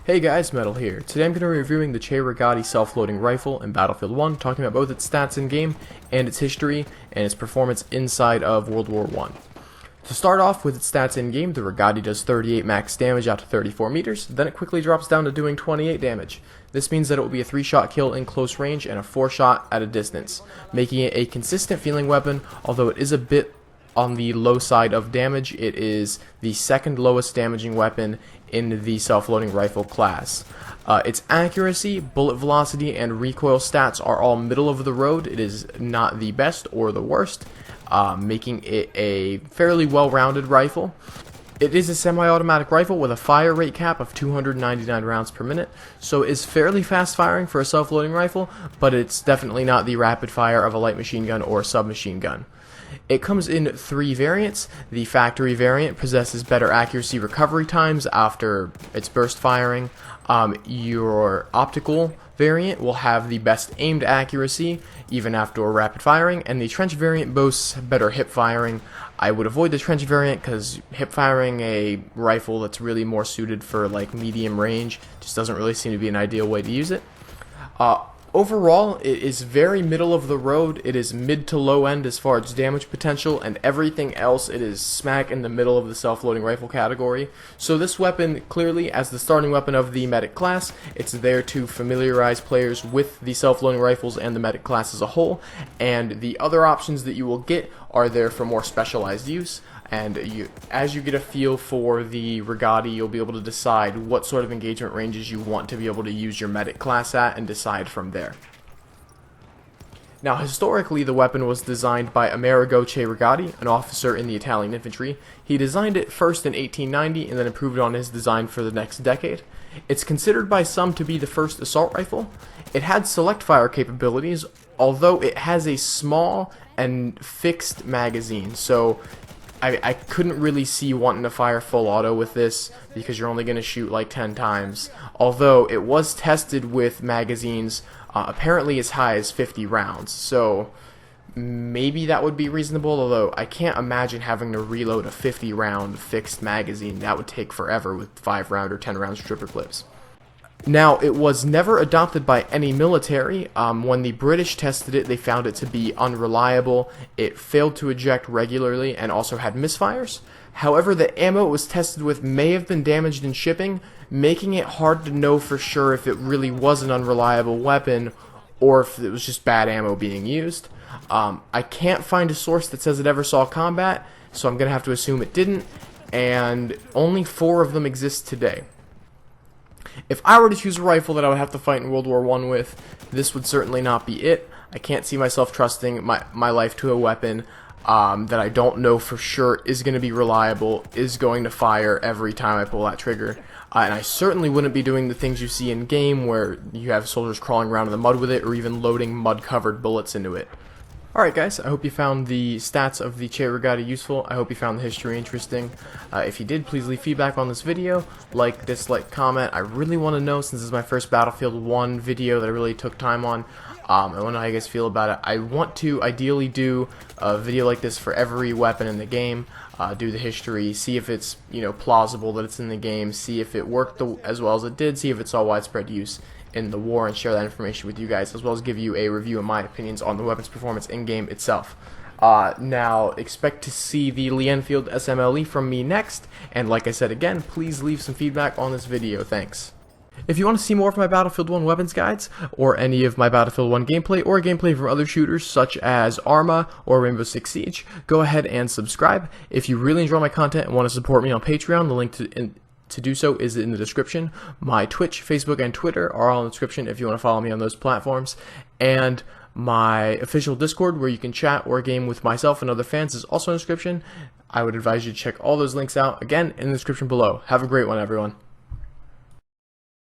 Hey guys, Metal here. Today I'm going to be reviewing the Cei-Rigotti self-loading rifle in Battlefield 1, talking about both its stats in-game and its history and its performance inside of World War I. To start off with its stats in-game, the Rigotti does 38 max damage out to 34 meters, then it quickly drops down to doing 28 damage. This means that it will be a 3-shot kill in close range and a 4-shot at a distance, making it a consistent feeling weapon, although it is a bit on the low side of damage. It is the second lowest damaging weapon in the self-loading rifle class. Its accuracy, bullet velocity, and recoil stats are all middle of the road. It is not the best or the worst, making it a fairly well-rounded rifle. It is a semi-automatic rifle with a fire rate cap of 299 rounds per minute, so it's fairly fast firing for a self-loading rifle, but it's definitely not the rapid fire of a light machine gun or submachine gun. It comes in 3 variants. The factory variant possesses better accuracy recovery times after its burst firing. Your optical variant will have the best aimed accuracy even after rapid firing, and the trench variant boasts better hip firing. I would avoid the trench variant because hip firing a rifle that's really more suited for like medium range just doesn't really seem to be an ideal way to use it. Overall, it is very middle of the road. It is mid to low end as far as damage potential, and everything else it is smack in the middle of the self-loading rifle category. So this weapon, clearly, as the starting weapon of the medic class, it's there to familiarize players with the self-loading rifles and the medic class as a whole, and the other options that you will get are there for more specialized use. And as you get a feel for the Rigotti, you'll be able to decide what sort of engagement ranges you want to be able to use your medic class at and decide from there. Now, historically, the weapon was designed by Amerigo Cei-Rigotti, an officer in the Italian infantry. He designed it first in 1890 and then improved on his design for the next decade. It's considered by some to be the first assault rifle. It had select fire capabilities, although it has a small and fixed magazine, so I couldn't really see wanting to fire full auto with this because you're only going to shoot like 10 times. Although it was tested with magazines apparently as high as 50 rounds. So maybe that would be reasonable, although I can't imagine having to reload a 50 round fixed magazine. That would take forever with 5 round or 10 round stripper clips. Now, it was never adopted by any military. When the British tested it, they found it to be unreliable. It failed to eject regularly and also had misfires. However, the ammo it was tested with may have been damaged in shipping, making it hard to know for sure if it really was an unreliable weapon or if it was just bad ammo being used. I can't find a source that says it ever saw combat, so I'm going to have to assume it didn't, and only 4 of them exist today. If I were to choose a rifle that I would have to fight in World War I with, this would certainly not be it. I can't see myself trusting my life to a weapon that I don't know for sure is going to be reliable, is going to fire every time I pull that trigger. And I certainly wouldn't be doing the things you see in game where you have soldiers crawling around in the mud with it or even loading mud-covered bullets into it. Alright guys, I hope you found the stats of the Cei-Rigotti useful. I hope you found the history interesting. If you did, please leave feedback on this video. Like, dislike, comment. I really want to know, since this is my first Battlefield 1 video that I really took time on. I want to know how you guys feel about it. I want to ideally do a video like this for every weapon in the game. Do the history, see if it's plausible that it's in the game, see if it worked as well as it did, see if it saw widespread use in the war, and share that information with you guys, as well as give you a review of my opinions on the weapon's performance in-game itself. Now, expect to see the Lee Enfield SMLE from me next, and like I said again, please leave some feedback on this video. Thanks. If you want to see more of my Battlefield 1 weapons guides, or any of my Battlefield 1 gameplay, or gameplay from other shooters such as Arma or Rainbow Six Siege, go ahead and subscribe. If you really enjoy my content and want to support me on Patreon, the link to do so is in the description. My Twitch, Facebook, and Twitter are all in the description if you want to follow me on those platforms. And my official Discord, where you can chat or game with myself and other fans, is also in the description. I would advise you to check all those links out, again, in the description below. Have a great one, everyone.